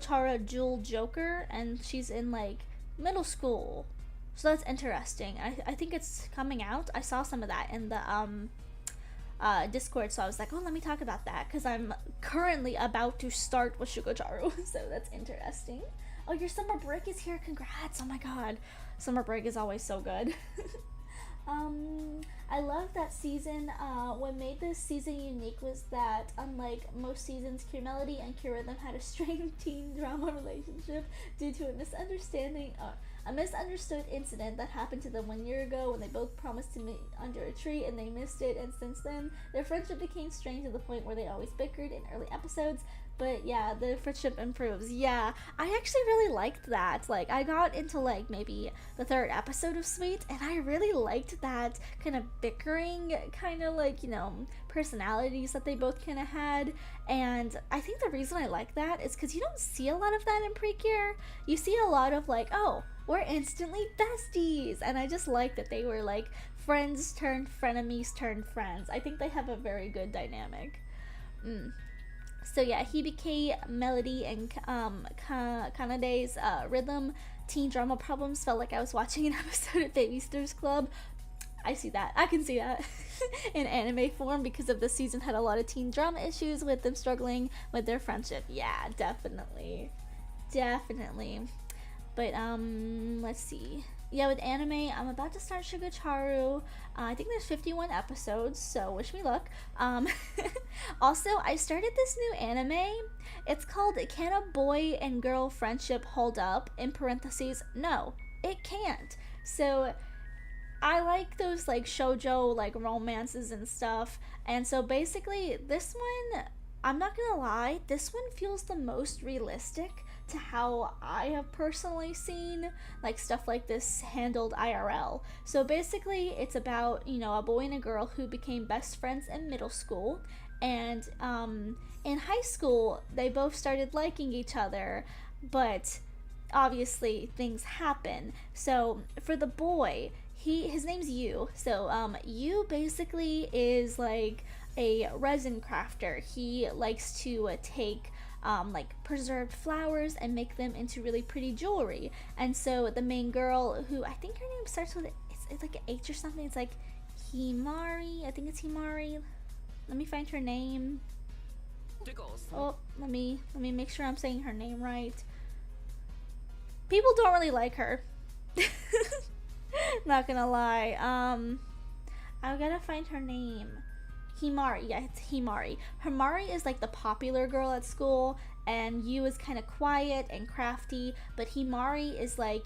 Chara Jewel Joker, and she's in like middle school. So that's interesting. I think it's coming out. I saw some of that in the Discord, so I was like, oh, let me talk about that because I'm currently about to start with Shugo Charu, so that's interesting. Oh, your summer break is here. Congrats. Oh my god. Summer break is always so good. I love that season. What made this season unique was that, unlike most seasons, Cure Melody and Cure Rhythm had a strained teen drama relationship due to a misunderstood incident that happened to them 1 year ago when they both promised to meet under a tree and they missed it. And since then, their friendship became strained to the point where they always bickered in early episodes. But yeah, the friendship improves. Yeah, I actually really liked that. Like, I got into like maybe the third episode of Sweet, and I really liked that kind of bickering, kind of like, personalities that they both kind of had. And I think the reason I like that is because you don't see a lot of that in Precure. You see a lot of like, oh, we're instantly besties. And I just like that they were like friends turned frenemies turned friends. I think they have a very good dynamic. So yeah, Hibike, Melody, and Kanade's rhythm teen drama problems felt like I was watching an episode of Babysters Club. I see that. I can see that in anime form because of the season had a lot of teen drama issues with them struggling with their friendship. Yeah, definitely. Definitely. But let's see. Yeah, with anime, I'm about to start Shugacharu. I think there's 51 episodes, so wish me luck. Also, I started this new anime. It's called Can a Boy and Girl Friendship Hold Up? In parentheses, no, it can't. So I like those like shoujo like romances and stuff. And so basically this one, I'm not gonna lie, this one feels the most realistic to how I have personally seen like stuff like this handled IRL. So basically it's about, a boy and a girl who became best friends in middle school, and in high school they both started liking each other, but obviously things happen. So for the boy, his name's Yu. So Yu basically is like a resin crafter. He likes to take like preserved flowers and make them into really pretty jewelry. And so the main girl, who I think her name starts with it's like an H or something. It's like Himari. I think it's Himari. Let me find her name. Oh, let me make sure I'm saying her name right. People don't really like her. Not gonna lie. I gotta find her name. Himari. Yeah, it's Himari. Himari is like the popular girl at school, and Yu is kind of quiet and crafty. But Himari is like,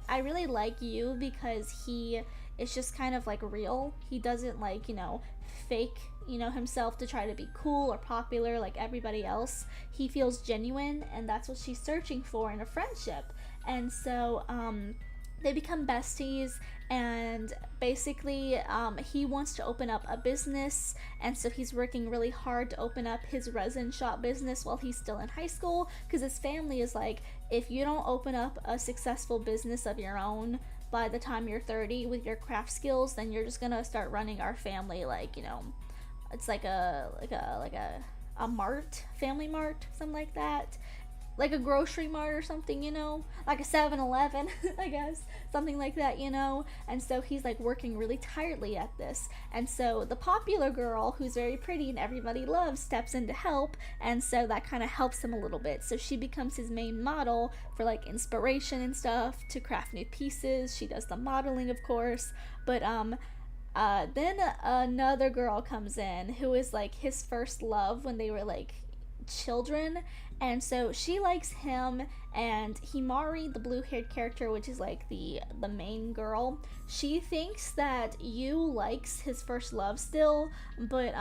I really like Yu because he is just kind of like real. He doesn't like, fake, himself to try to be cool or popular like everybody else. He feels genuine, and that's what she's searching for in a friendship. And so, they become besties, and basically he wants to open up a business, and so he's working really hard to open up his resin shop business while he's still in high school, because his family is like, if you don't open up a successful business of your own by the time you're 30 with your craft skills, then you're just gonna start running our family like, it's like a mart, family mart, something like that. like a grocery mart or something, like a 7-Eleven, I guess, something like that, and so he's like working really tiredly at this, and so the popular girl who's very pretty and everybody loves steps in to help, and so that kind of helps him a little bit. So she becomes his main model for like inspiration and stuff to craft new pieces. She does the modeling, of course, but then another girl comes in who is like his first love when they were like children, and so she likes him. And Himari, the blue-haired character, which is like the main girl, she thinks that Yu likes his first love still, but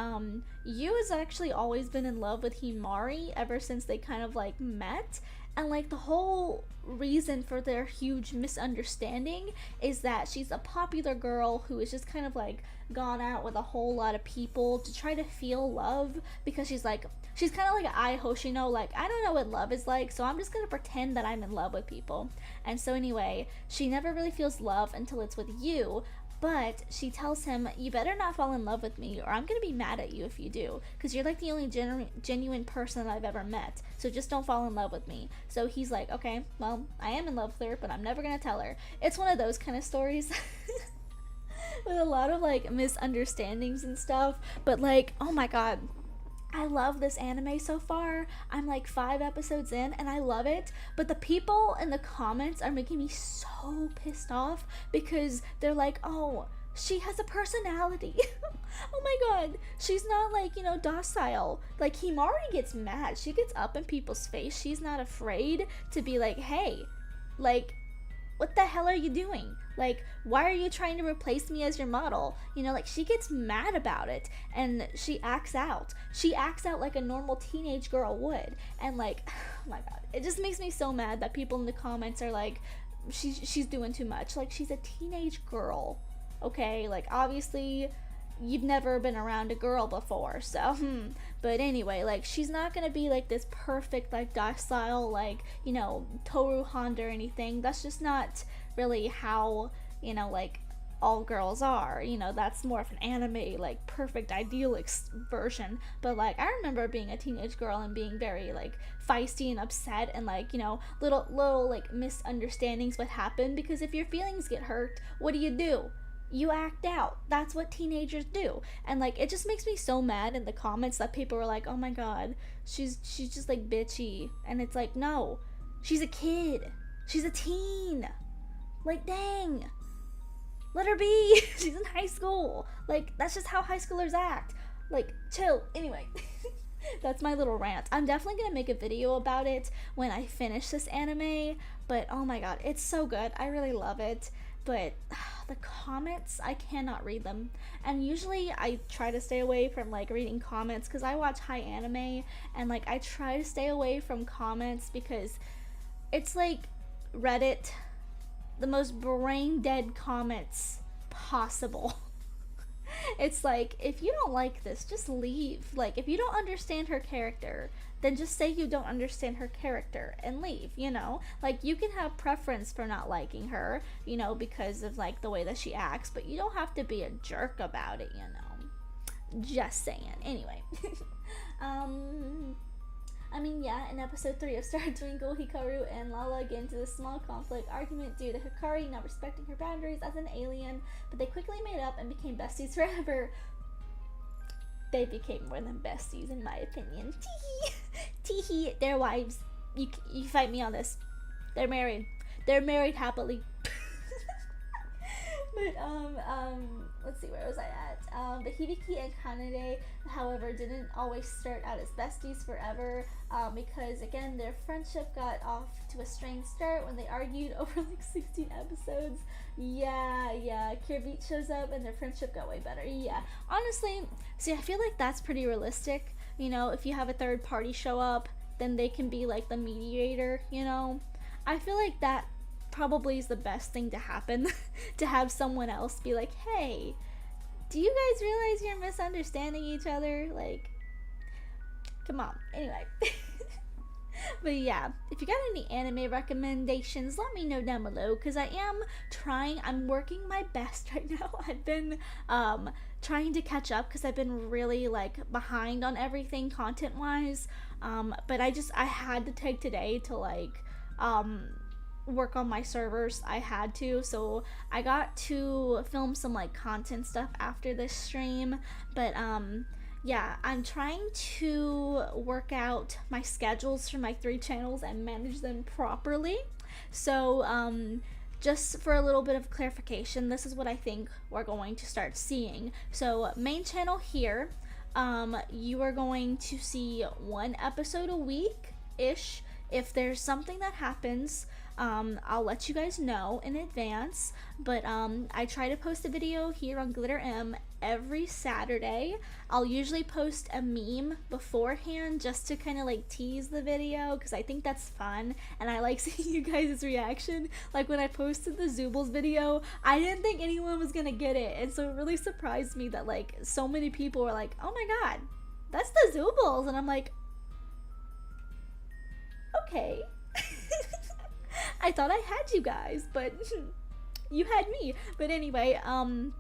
Yu has actually always been in love with Himari ever since they kind of like met. And like the whole reason for their huge misunderstanding is that she's a popular girl who is just kind of like gone out with a whole lot of people to try to feel love, because she's kind of like an Ai Hoshino, like, I don't know what love is like, so I'm just gonna pretend that I'm in love with people. And so anyway, she never really feels love until it's with you, but she tells him, you better not fall in love with me or I'm gonna be mad at you if you do, because you're like the only genuine person that I've ever met, so just don't fall in love with me. So he's like, okay, well, I am in love with her, but I'm never gonna tell her. It's one of those kind of stories with a lot of like misunderstandings and stuff, but like, oh my god, I love this anime so far. I'm like 5 episodes in and I love it, but the people in the comments are making me so pissed off because they're like, oh, she has a personality. Oh my god, she's not like, docile. Like, Himari gets mad. She gets up in people's face. She's not afraid to be like, hey, like, what the hell are you doing? Like, why are you trying to replace me as your model? Like, she gets mad about it and she acts out. She acts out like a normal teenage girl would. And like, oh my god, it just makes me so mad that people in the comments are like, she's doing too much. Like, she's a teenage girl, okay? Like, obviously you've never been around a girl before, so but anyway, like, she's not gonna be like this perfect, like, docile, like, Toru Honda or anything. That's just not really how, like, all girls are. That's more of an anime, like, perfect idyllic version. But like, I remember being a teenage girl and being very like feisty and upset, and like, little like misunderstandings would happen, because if your feelings get hurt, what do? You act out. That's what teenagers do. And like, it just makes me so mad in the comments that people were like, oh my god, she's just like bitchy. And it's like, no, she's a kid, she's a teen. Like, dang, let her be. She's in high school. Like, that's just how high schoolers act. Like, chill. Anyway, that's my little rant. I'm definitely gonna make a video about it when I finish this anime, but oh my god, it's so good. I really love it. But the comments, I cannot read them. And usually I try to stay away from like reading comments because I watch high anime, and like, I try to stay away from comments because it's like Reddit, the most brain dead comments possible. It's like, if you don't like this, just leave. Like, if you don't understand her character, then just say you don't understand her character and leave, Like, you can have preference for not liking her, because of like the way that she acts, but you don't have to be a jerk about it, Just saying. Anyway. In episode 3 of Star Twinkle, Hikaru and Lala get into this small conflict argument due to Hikari not respecting her boundaries as an alien, but they quickly made up and became besties forever. They became more than besties, in my opinion. Teehee. Teehee. They're wives. You fight me on this. They're married. They're married happily. But, let's see, where was I at? But Hibiki and Kanade, however, didn't always start out as besties forever, because, again, their friendship got off to a strange start when they argued over, like, 16 episodes. Yeah, Kirby shows up and their friendship got way better. Yeah, honestly, see, I feel like that's pretty realistic. If you have a third party show up, then they can be, like, the mediator, I feel like that probably is the best thing to happen. To have someone else be like, hey, do you guys realize you're misunderstanding each other? Like, come on. Anyway. But yeah, if you got any anime recommendations, let me know down below because I am trying. I'm working my best right now. I've been trying to catch up because I've been really like behind on everything content wise. But I had to take today to like work on my servers. I had to, so I got to film some like content stuff after this stream. But yeah, I'm trying to work out my schedules for my 3 channels and manage them properly. So just for a little bit of clarification, this is what I think we're going to start seeing. So main channel here, you are going to see 1 episode a week ish. If there's something that happens, I'll let you guys know in advance. But I try to post a video here on Glitter M every Saturday. I'll usually post a meme beforehand just to kind of like tease the video because I think that's fun and I like seeing you guys' reaction. Like when I posted the Zoobles video, I didn't think anyone was gonna get it, and so it really surprised me that like so many people were like, oh my god, that's the Zoobles, and I'm like, okay. I thought I had you guys, but you had me. But anyway, on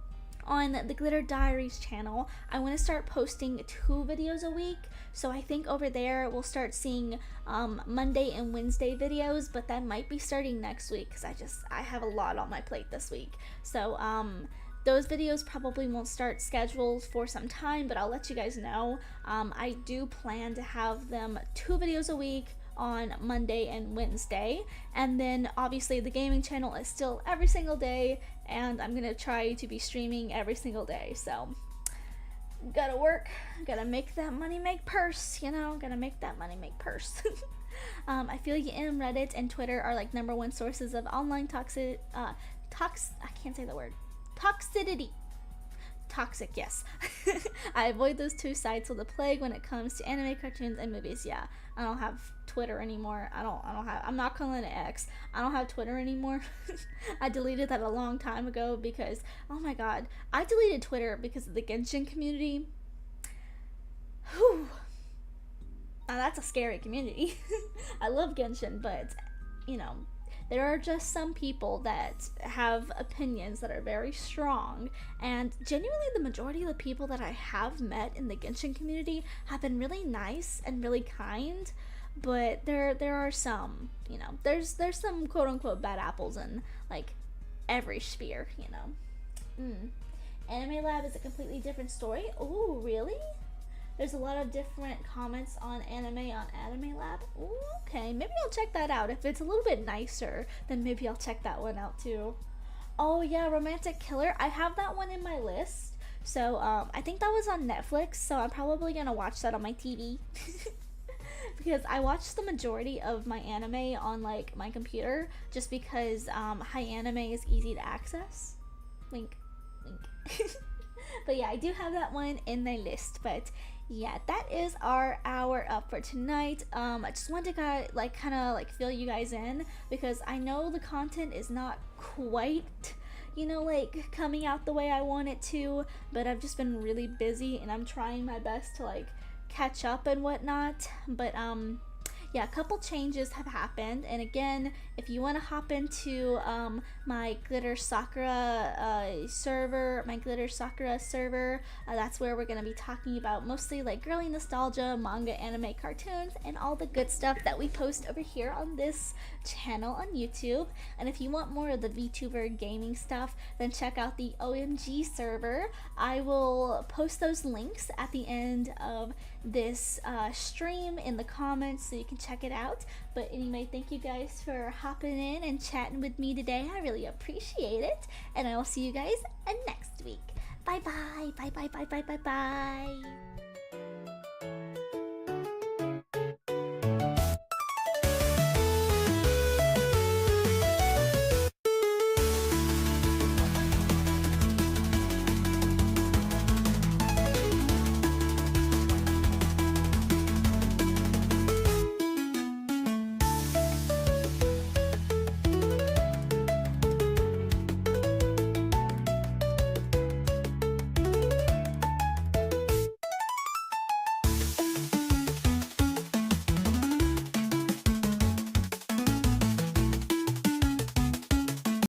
the Glitter Diaries channel, I want to start posting 2 videos a week. So I think over there we'll start seeing Monday and Wednesday videos, but that might be starting next week because I have a lot on my plate this week. So those videos probably won't start scheduled for some time, but I'll let you guys know. I do plan to have them 2 videos a week on Monday and Wednesday, and then obviously the gaming channel is still every single day, and I'm gonna try to be streaming every single day. So gotta work, gotta make that money make purse, you know, gotta make that money make purse. I feel like Reddit and Twitter are like #1 sources of online I can't say the word, toxicity. Toxic, yes. I avoid those 2 sites with a plague when it comes to anime, cartoons, and movies. Yeah, I don't have Twitter anymore. I'm not calling it X. I don't have Twitter anymore. I deleted that a long time ago because, oh my god, I deleted Twitter because of the Genshin community. Whew. Now that's a scary community. I love Genshin, but, you know, there are just some people that have opinions that are very strong, and genuinely the majority of the people that I have met in the Genshin community have been really nice and really kind, but there are some, you know, there's some quote-unquote bad apples in like every sphere, you know. Anime Lab is a completely different story. Oh, really? There's a lot of different comments on Anime Lab. Ooh, okay, maybe I'll check that out. If it's a little bit nicer, then maybe I'll check that one out too. Oh yeah, Romantic Killer. I have that one in my list. So I think that was on Netflix, so I'm probably gonna watch that on my TV. Because I watch the majority of my anime on like my computer just because High Anime is easy to access. Wink, wink. But yeah, I do have that one in my list. But yeah, that is our hour up for tonight. I just wanted to kind of fill you guys in because I know the content is not quite, you know, like coming out the way I want it to, but I've just been really busy and I'm trying my best to like catch up and whatnot. But yeah, a couple changes have happened, and again, if you want to hop into my Glitter Sakura server, that's where we're going to be talking about mostly like girly nostalgia, manga, anime, cartoons, and all the good stuff that we post over here on this channel on YouTube. And if you want more of the VTuber gaming stuff, then check out the OMG server. I will post those links at the end of this stream in the comments so you can check it out. But anyway, thank you guys for hopping in and chatting with me today. I really appreciate it, and I will see you guys next week. Bye bye. Bye bye bye bye bye bye.